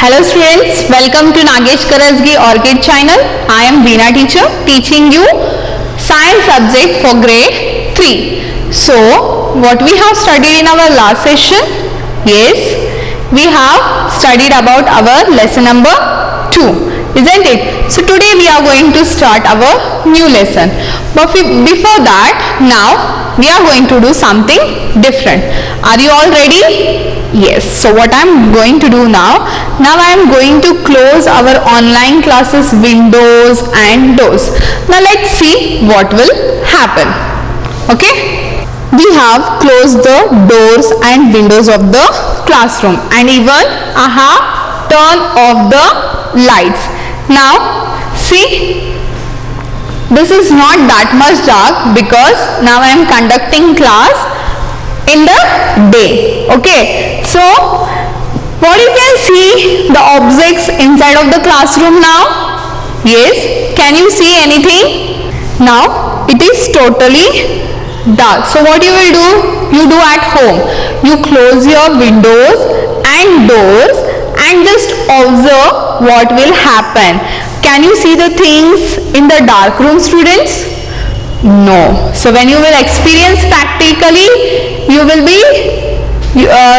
Hello students, welcome to Nagesh Karasgi Orchid channel. I am Veena teacher teaching you science subject for grade 3. So, what we have studied in our last session? Yes, we have studied about our lesson number 2, isn't it? So, today we are going to start our new lesson. But before that, now we are going to do something different. Are you all ready? Yes. So what I am going to do now I am going to close our online classes windows and doors. Now let's see what will happen. Okay. We have closed the doors and windows of the classroom, and even I have turned off the lights. Now see, this is not that much dark because now I am conducting class in the day. Okay, so what you can see the objects inside of the classroom now? Yes, can you see anything? Now it is totally dark. So what you will do? You do at home. You close your windows and doors and just observe what will happen. Can you see the things in the dark room, students? No. So when you will experience practically,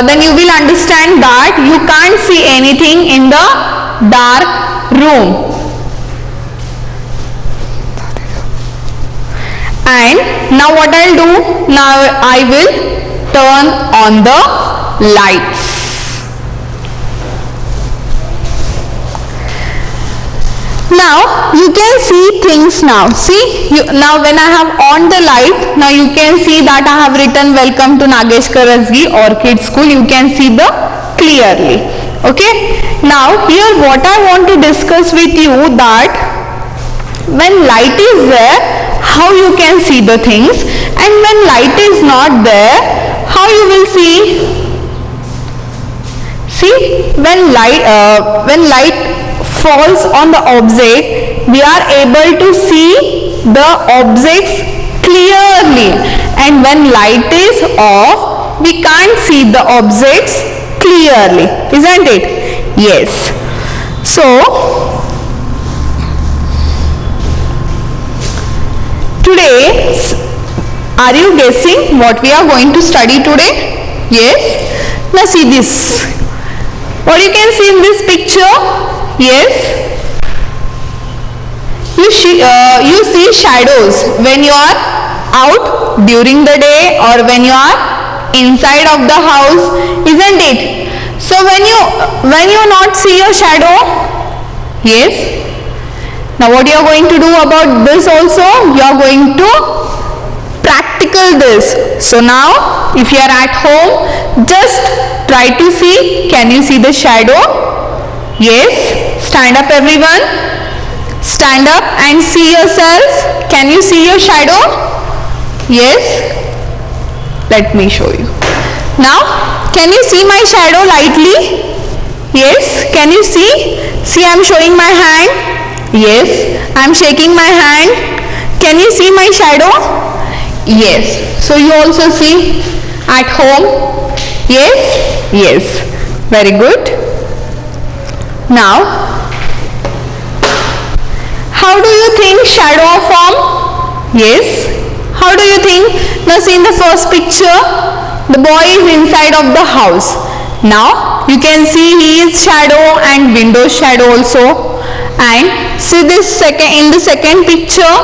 then you will understand that you can't see anything in the dark room. And now what I'll do? Now I will turn on the lights. Now you can see things now. See, now when I have on the light, now you can see that I have written welcome to Nagesh Karasgi Orchid School. You can see the clearly. Okay. Now here what I want to discuss with you that when light is there, how you can see the things, and when light is not there, how you will see. See, when light falls on the object, we are able to see the objects clearly, and when light is off, we can't see the objects clearly, isn't it? Yes. So today, are you guessing what we are going to study today? Yes. Now see this. What you can see in this picture? Yes. You see shadows when you are out during the day or when you are inside of the house, isn't it? So when you not see your shadow, yes. Now what you are going to do about this also? You are going to practical this. So now if you are at home, just try to see. Can you see the shadow? Yes. Stand up everyone. Stand up and see yourself. Can you see your shadow? Yes. Let me show you. Now can you see my shadow lightly? Yes. Can you see? See, I am showing my hand. Yes, I am shaking my hand. Can you see my shadow? Yes. So you also see at home? Yes? Yes. Very good. Now, how do you think shadow form? Yes. How do you think? Now see in the first picture, the boy is inside of the house. Now you can see he is shadow and window shadow also. And see this in the second picture,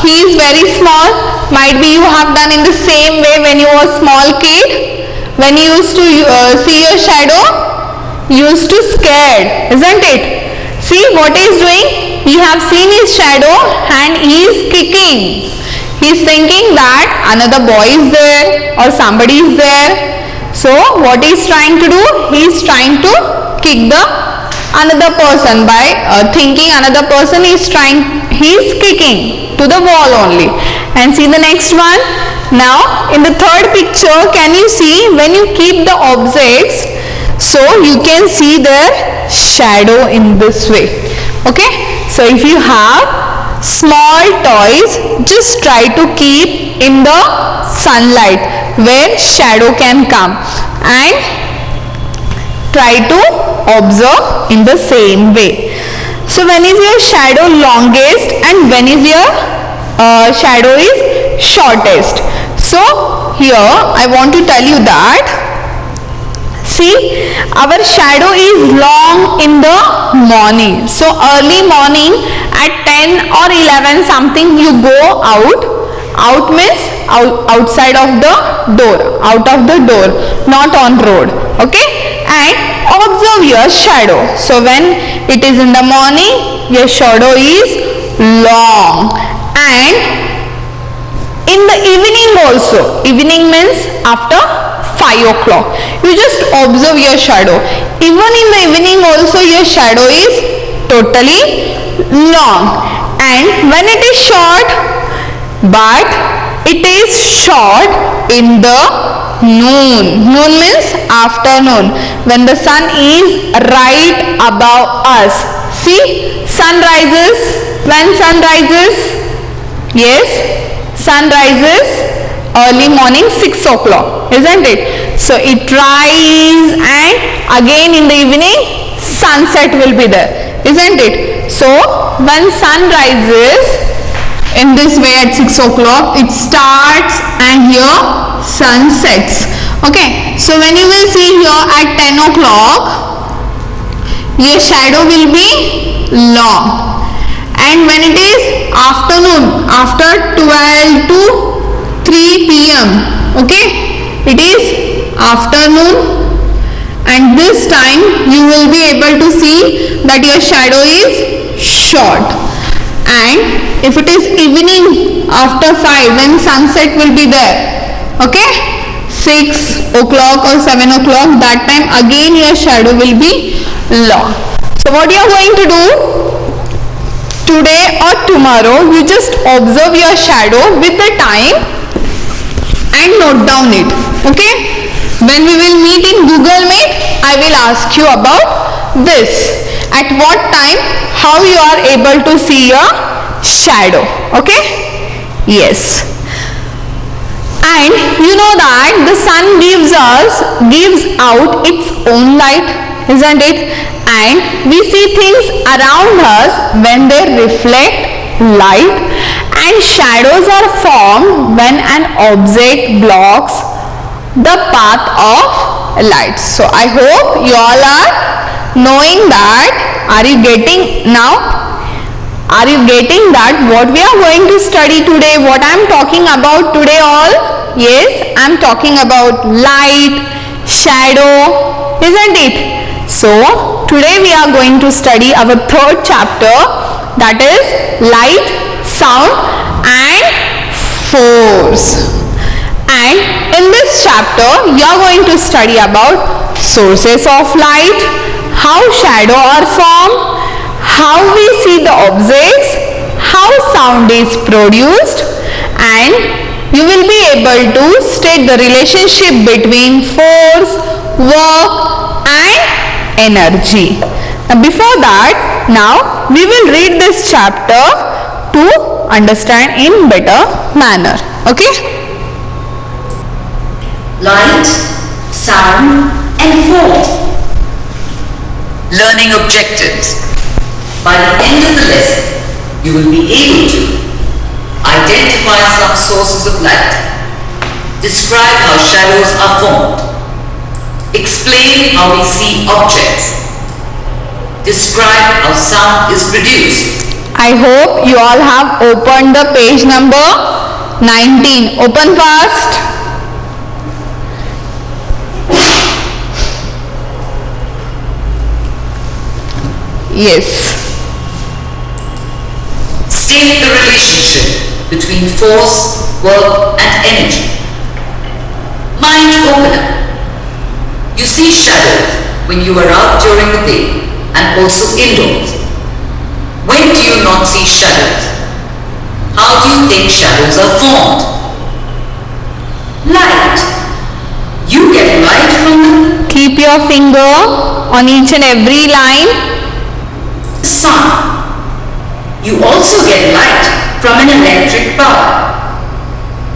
he is very small. Might be you have done in the same way when you were small kid. When you used to see your shadow, you used to scared, isn't it? See what he is doing? He have seen his shadow and he is kicking. He is thinking that another boy is there or somebody is there. So what he is trying to do? He is trying to kick the another person by thinking another person is kicking to the wall only. And see the next one. Now in the third picture, can you see when you keep the objects, so you can see their shadow in this way. Okay. So if you have small toys, just try to keep in the sunlight where shadow can come and try to observe in the same way. So when is your shadow longest and when is your shadow is shortest? So here I want to tell you that, see, our shadow is long in the morning. So early morning at 10 or 11 something you go out. Out means outside of the door, out of the door, not on road. Okay, and observe your shadow. So when it is in the morning, your shadow is long, and in the evening also. Evening means after 5 o'clock. You just observe your shadow. Even in the evening also your shadow is totally long. And when it is short, but it is short in the noon. Noon means afternoon, when the sun is right above us. See, sun rises. When sun rises? Yes, sun rises early morning 6 o'clock, isn't it? So it rises and again in the evening sunset will be there, isn't it? So when sun rises in this way at 6 o'clock, it starts and here sun sets. Okay, so when you will see here at 10 o'clock, your shadow will be long. And when it is afternoon, after 12 to 3 p.m., okay, it is afternoon, and this time you will be able to see that your shadow is short. And if it is evening after 5, when sunset will be there, okay, 6 o'clock or 7 o'clock, that time again your shadow will be long. So what you are going to do today or tomorrow, you just observe your shadow with the time and note down it. Okay, when we will meet in Google Meet, I will ask you about this. At what time, how you are able to see your shadow. Okay, yes. And you know that the sun gives out its own light, isn't it? And we see things around us when they reflect light, and shadows are formed when an object blocks the path of light. So I hope you all are knowing that. Are you getting now? Are you getting that what we are going to study today, what I am talking about today all? Yes, I am talking about light, shadow, isn't it? So today we are going to study our third chapter, that is light, sound and force. And in this chapter you are going to study about sources of light, how shadow are formed, how we see the objects, how sound is produced, and you will be able to state the relationship between force, work and energy. Before that, now we will read this chapter to understand in better manner. Okay? Light, sound and force. Learning objectives. By the end of the lesson, you will be able to identify some sources of light, describe how shadows are formed, explain how we see objects, describe how sound is produced. I hope you all have opened the page number 19. Open fast. Yes. State the relationship between force, work and energy. Mind opener. You see shadows when you are out during the day and also indoors. When do you not see shadows? How do you think shadows are formed? Light. You get light from the Keep your finger on each and every line. sun. You also get light from an electric bulb.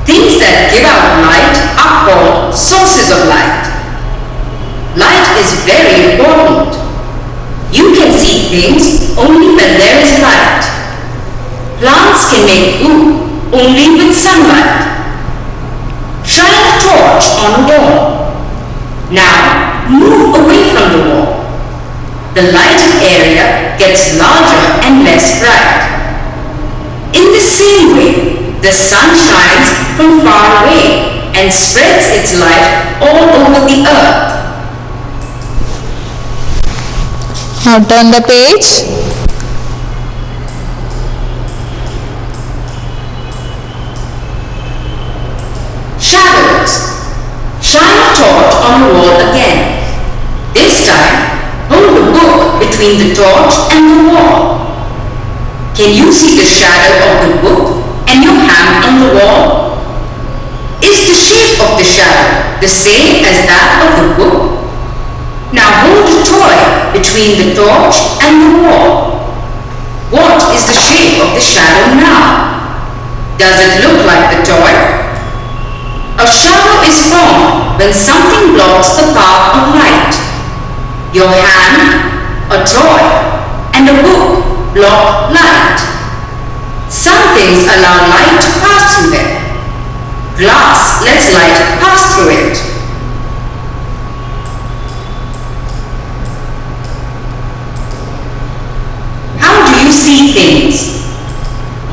Things that give out light are called sources of light. Light is very important only when there is light. Plants can make food only with sunlight. Shine a torch on a wall. Now move away from the wall. The lighted area gets larger and less bright. In the same way, the sun shines from far away and spreads its light all over the earth. Now turn the page. Shadows. Shine a torch on the wall again. This time, hold the book between the torch and the wall. Can you see the shadow of the book and your hand on the wall? Is the shape of the shadow the same as that of the book? Now hold a toy between the torch and the wall. What is the shape of the shadow now? Does it look like the toy? A shadow is formed when something blocks the path of light. Your hand, a toy, and a book block light. Some things allow light to pass through them. Glass lets light pass through it. How do you see things?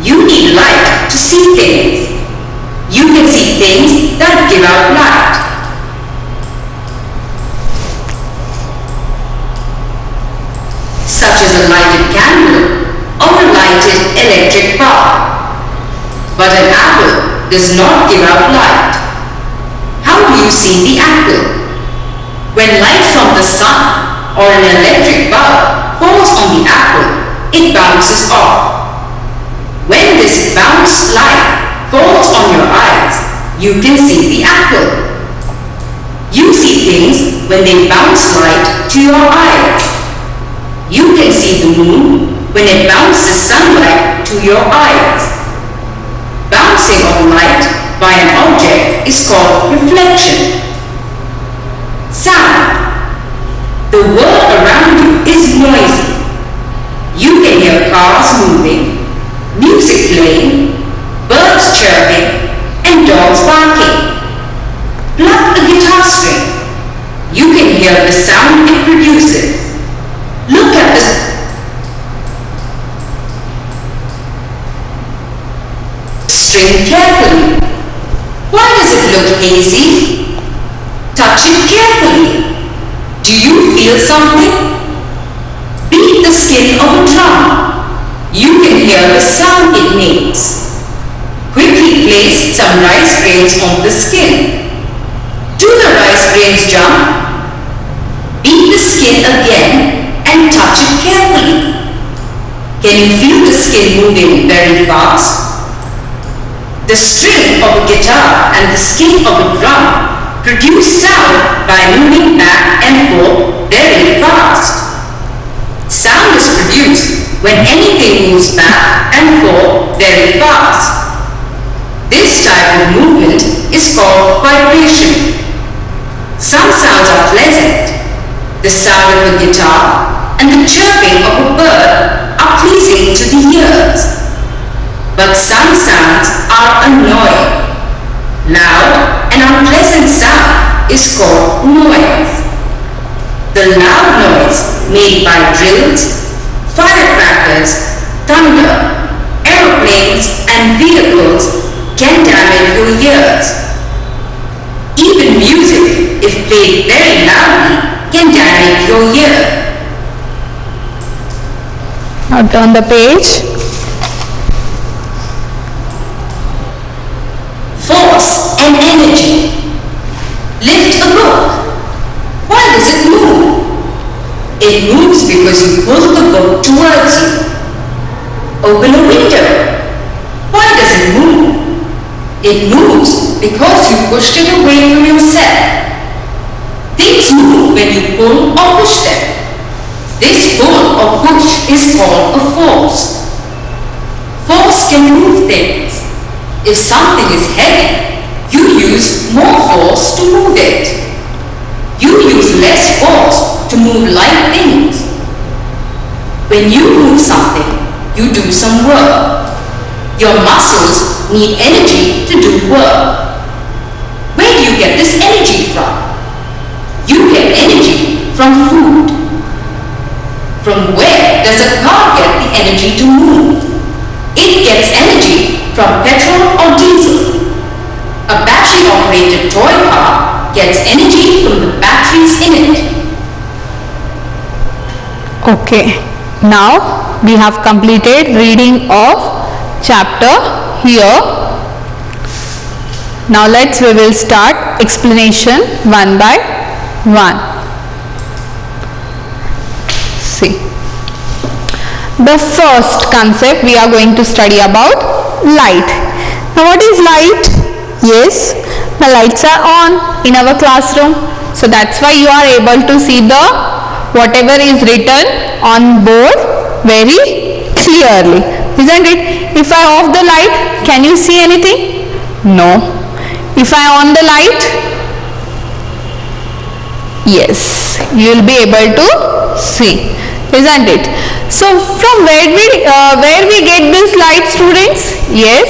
You need light to see things. You can see things that give out light. Such as a lighted candle or a lighted electric bulb. But an apple does not give out light. How do you see the apple? When light from the sun or an electric bulb falls on the apple, it bounces off. When this bounced light falls on your eyes, you can see the apple. You see things when they bounce light to your eyes. You can see the moon when it bounces sunlight to your eyes. Bouncing of light by an object is called reflection. Sound. The world around you is noisy. You can hear cars moving, music playing, birds chirping, and dogs barking. Pluck the guitar string. You can hear the sound it produces. Look at the string carefully. Why does it look hazy? Touch it carefully. Do you feel something? Beat the skin of a drum. You can hear the sound it makes. Quickly place some rice grains on the skin. Do the rice grains jump? Beat the skin again and touch it carefully. Can you feel the skin moving very fast? The string of a guitar and the skin of a drum produce sound by moving back and forth very fast. Sound is produced when anything moves back and forth very fast. This type of movement is called vibration. Some sounds are pleasant. The sound of a guitar and the chirping of a bird are pleasing to the ears. But some sounds are annoying. Loud and unpleasant sound is called noise. The loud noise made by drills, firecrackers, thunder, aeroplanes, and vehicles can damage your ears. Even music, if played very loudly, can damage your ear. Now turn the page. Force and energy. Lift a book. Why does it move? It moves because you pull the book towards you. Open a window. Why does it move? It moves because you pushed it away from yourself. Things move when you pull or push them. This pull or push is called a force. Force can move things. If something is heavy, you use more force to move it. You use less force to move light things. When you move something, you do some work. Your muscles need energy to do work. Where do you get this energy from? You get energy from food. From where does a car get the energy to move? It gets energy from petrol or diesel. A battery-operated toy car gets energy from the batteries in it. Okay, now we have completed reading of chapter here. Now we will start explanation one by one. See, the first concept we are going to study about light. Now what is light? Yes, the lights are on in our classroom, so that's why you are able to see the whatever is written on board very clearly, isn't it? If I off the light, can you see anything? No. If I on the light, yes, you will be able to see, isn't it? So from where we get this light, students? Yes,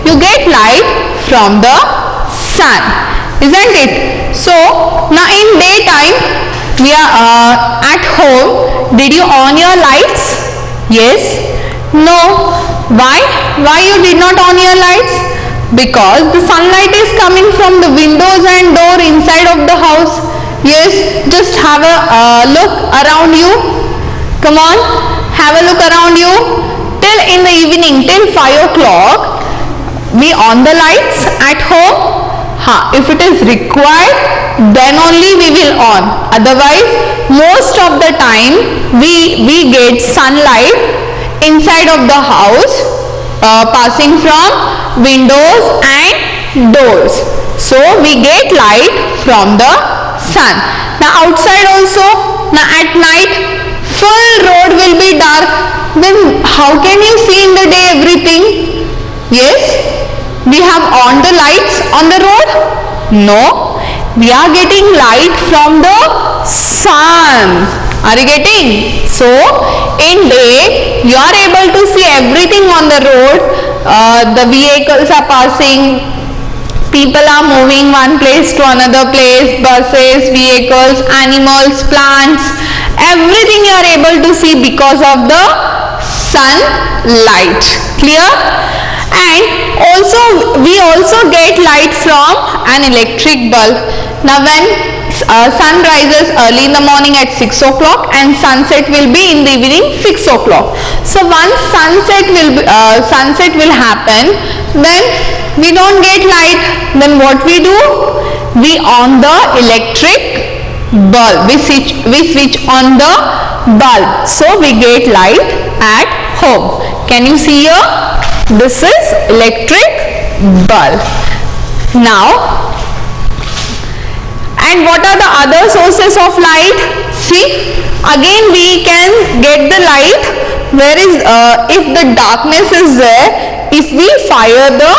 you get light from the sun, isn't it? So now in daytime we are at home. Did you on your lights? Yes? No. Why you did not on your lights? Because the sunlight is coming from the windows and door inside of the house. Yes, just have a look around you. Come on, have a look around you. Till in the evening, till 5 o'clock, we on the lights at home. If it is required, then only we will on. Otherwise, most of the time we get sunlight inside of the house, passing from windows and doors. So we get light from the sun. Now outside also, now at night full road will be dark. Then how can you see in the day everything? Yes, we have on the lights on the road? No, we are getting light from the sun. Are you getting? So in day you are able to see everything on the road. The vehicles are passing, people are moving one place to another place, buses, vehicles, animals, plants, everything you are able to see because of the sunlight. Clear? And also we also get light from an electric bulb. Now when sun rises early in the morning at 6 o'clock and sunset will be in the evening 6 o'clock. So once sunset will happen, then we don't get light. Then what we do? We on the electric bulb. We switch on the bulb. So we get light at home. Can you see here? This is electric bulb. Now, and what are the other sources of light? See, again we can get the light where is if the darkness is there, if we fire the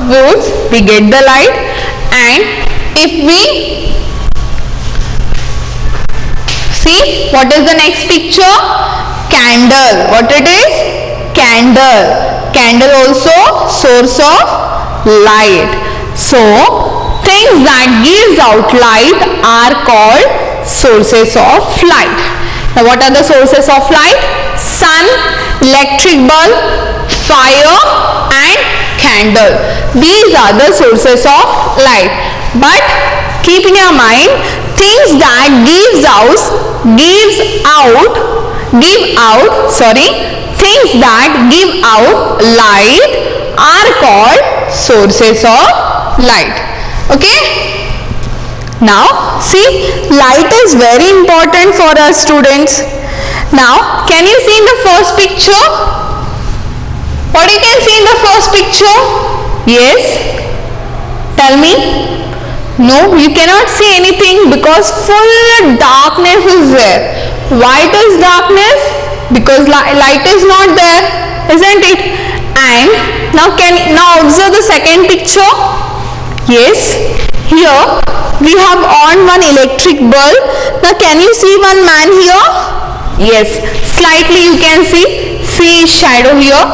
woods, we get the light. And if we see, what is the next picture? Candle. What it is? Candle. Candle also source of light. So things that gives out light are called sources of light. Now what are the sources of light? Sun, electric bulb, fire and candle. These are the sources of light. But keep in your mind, things that things that give out light are called sources of light. Okay? Now see, light is very important for us students. Now can you see in the first picture? What you can see in the first picture? Yes? Tell me. No, you cannot see anything because full darkness is there. Why it is darkness? Because light is not there, isn't it? And now observe the second picture. Yes, here we have on one electric bulb. Now can you see one man here? Yes, slightly you can see shadow here.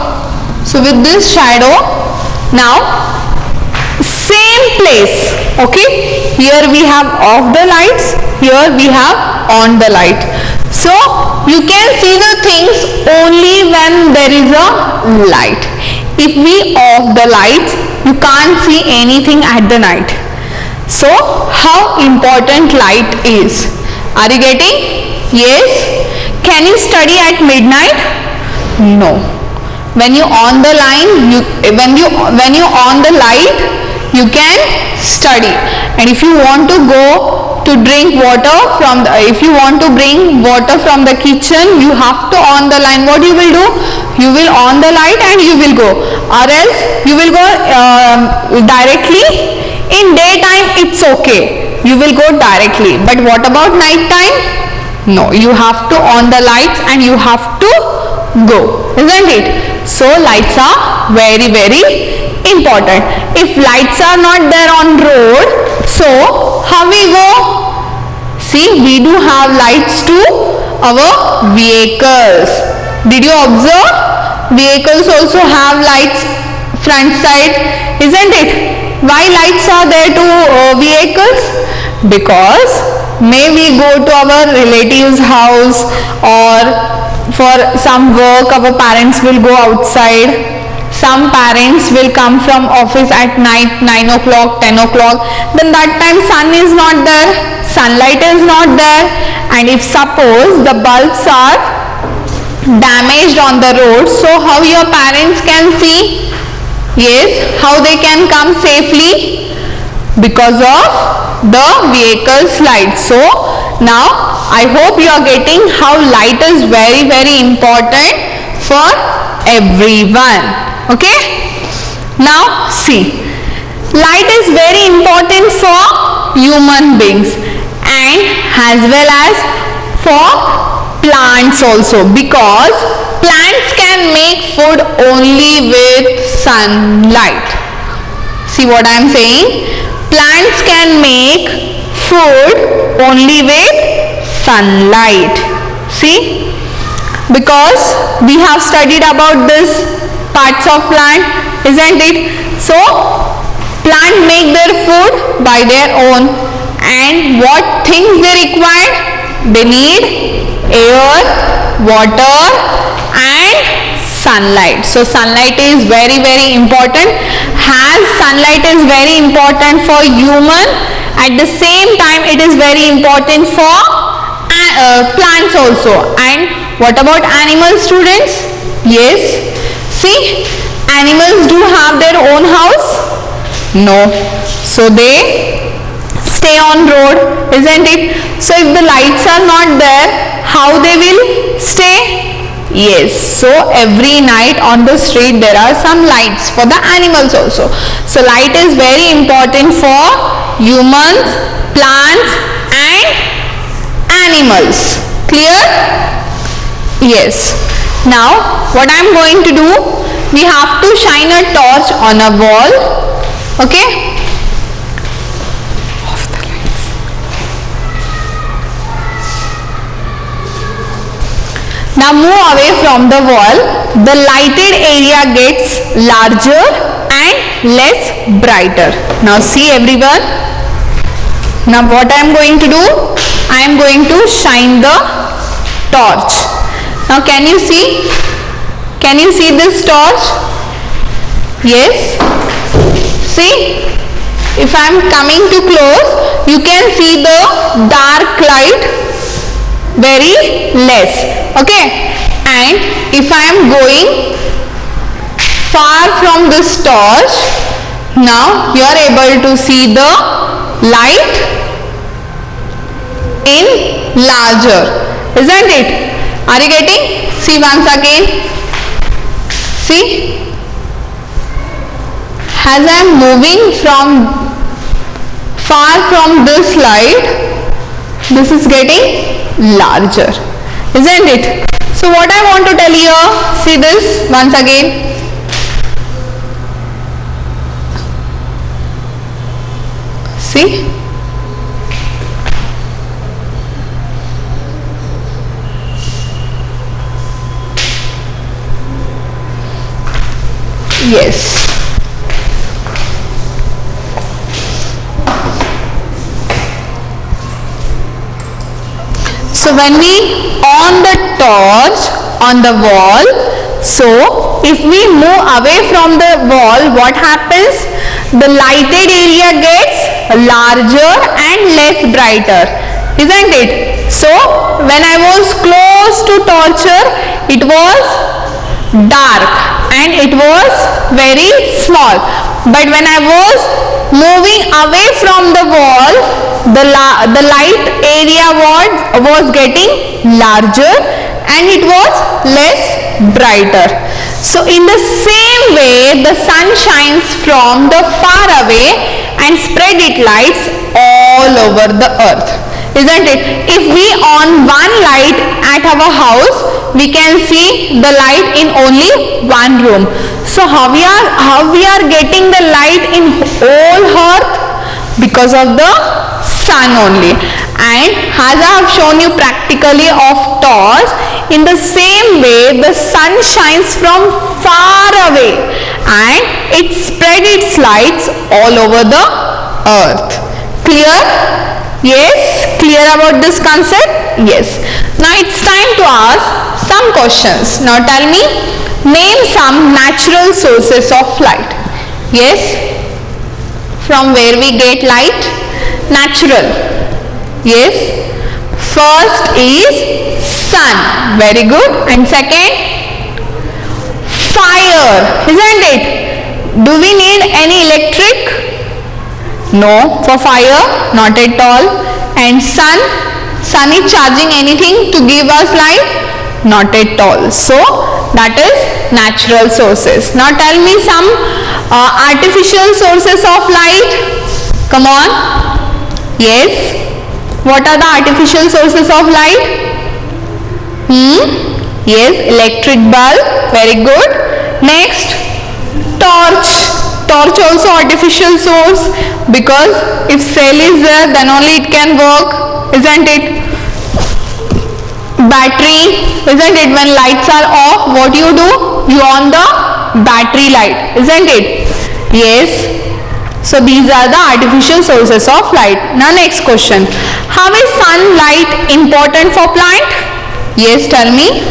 So with this shadow, now same place, okay, here we have off the lights, here we have on the light. So you can see the things only when there is a light. If we off the lights, you can't see anything at the night. So how important light is? Are you getting? Yes. Can you study at midnight? No. When you on the line, when you on the light, you can study. And if you want to go to drink water from if you want to bring water from the kitchen, you have to on the line. What you will do? You will on the light and you will go, or else you will go directly. In daytime it's okay, you will go directly, but what about night time? No, you have to on the lights and you have to go, isn't it? So lights are very important. If lights are not there on road, so how we go? See, we do have lights to our vehicles. Did you observe? Vehicles also have lights front side, isn't it? Why lights are there to vehicles? Because may we go to our relative's house or for some work, our parents will go outside. Some parents will come from office at night, 9 o'clock, 10 o'clock. Then that time sun is not there, sunlight is not there. And if suppose the bulbs are damaged on the road, so how your parents can see? Yes, how they can come safely? Because of the vehicle's light. So now I hope you are getting how light is very important for everyone. Okay, now see, light is very important for human beings and as well as for plants also, because plants can make food only with sunlight. See what I am saying? Plants can make food only with sunlight. See, because we have studied about this parts of plant, isn't it? So plant make their food by their own, and what things they require? They need air, water and sunlight. So sunlight is very important. As sunlight is very important for human, at the same time it is very important for plants also. And what about animals, students? Yes, see, animals do have their own house? No, so they stay on road, isn't it? So if the lights are not there, how they will stay? Yes, so every night on the street there are some lights for the animals also. So light is very important for humans, plants and animals. Clear? Yes. Now what I am going to do, we have to shine a torch on a wall. Okay? Off the lights. Now move away from the wall. The lighted area gets larger and less brighter. Now see everyone. Now what I am going to do? I am going to shine the torch. Now can you see? Can you see this torch? Yes. See, if I am coming too close, you can see the dark light very less. Okay. And if I am going far from this torch, now you are able to see the light in larger, isn't it? Are you getting? See once again. See, as I am moving from far from this light, this is getting larger, isn't it? So what I want to tell you, see this once again. See, Yes. So when we on the torch on the wall, so if we move away from the wall, what happens? The lighted area gets larger and less brighter, isn't it? So when I was close to torture, it was dark and it was very small. But when I was moving away from the wall, the light area was getting larger and it was less brighter. So in the same way, the sun shines from the far away and spread its lights all over the earth, isn't it? If we on one light at our house, we can see the light in only one room. So how we are getting the light in whole earth? Because of the sun only. And as I have shown you practically of torch, in the same way the sun shines from far away and it spread its lights all over the earth. Clear? Yes? Clear about this concept? Yes. Now it's time to ask some questions. Now tell me, name some natural sources of light. Yes? From where we get light? Natural. Yes? First is sun. Very good. And second? Fire. Isn't it? Do we need any electric? No, for fire, not at all. And sun is charging anything to give us light? Not at all. So that is natural sources. Now tell me some artificial sources of light. Come on. Yes. What are the artificial sources of light? Yes, electric bulb. Very good. Next, torch. Torch also artificial source, because if cell is there, then only it can work, isn't it? Battery, isn't it? When lights are off, what you do? You on the battery light, isn't it? Yes. So these are the artificial sources of light. Now next question. How is sunlight important for plant? Yes, tell me.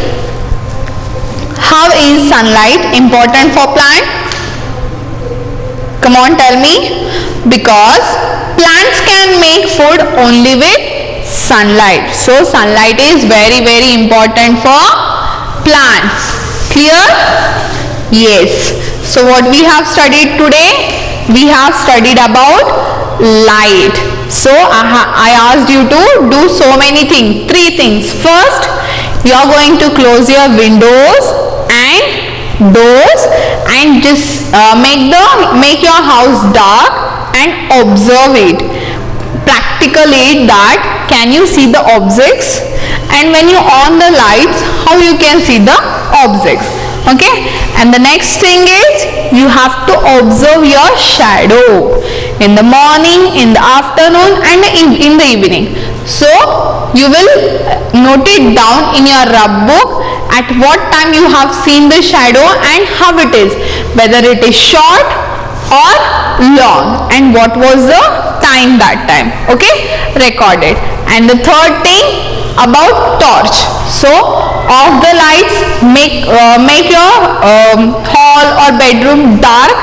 How is sunlight important for plant? Come on, tell me. Because plants can make food only with sunlight. So sunlight is very, very important for plants. Clear? Yes. So what we have studied today? We have studied about light. So I asked you to do so many things. 3 things. First, you are going to close your windows and doors and just make your house dark and observe it. Practically that can you see the objects, and when you on the lights, how you can see the objects. Okay, and the next thing is you have to observe your shadow in the morning, in the afternoon and in the evening. So you will note it down in your rub book at what time you have seen the shadow and how it is, whether it is short or long and what was the time that time. Okay, record it. And the third thing about torch. So off the lights, make your hall or bedroom dark,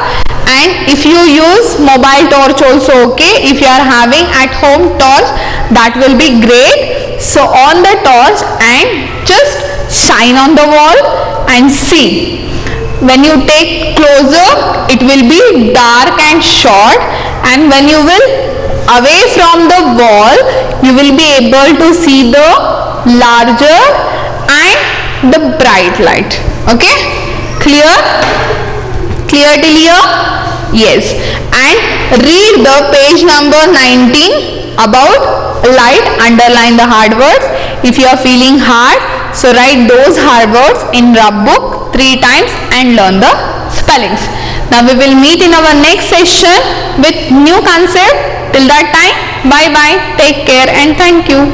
and if you use mobile torch also okay. If you are having at home torch, that will be great. So on the torch and just shine on the wall and see. When you take closer, it will be dark and short, and when you will away from the wall, you will be able to see the larger and the bright light. Okay, clear? Clear till here? Yes. And read the page number 19 about light. Underline the hard words. If you are feeling hard, so write those hard words in rub book 3 times and learn the spellings. Now we will meet in our next session with new concept. Till that time, bye bye, take care and thank you.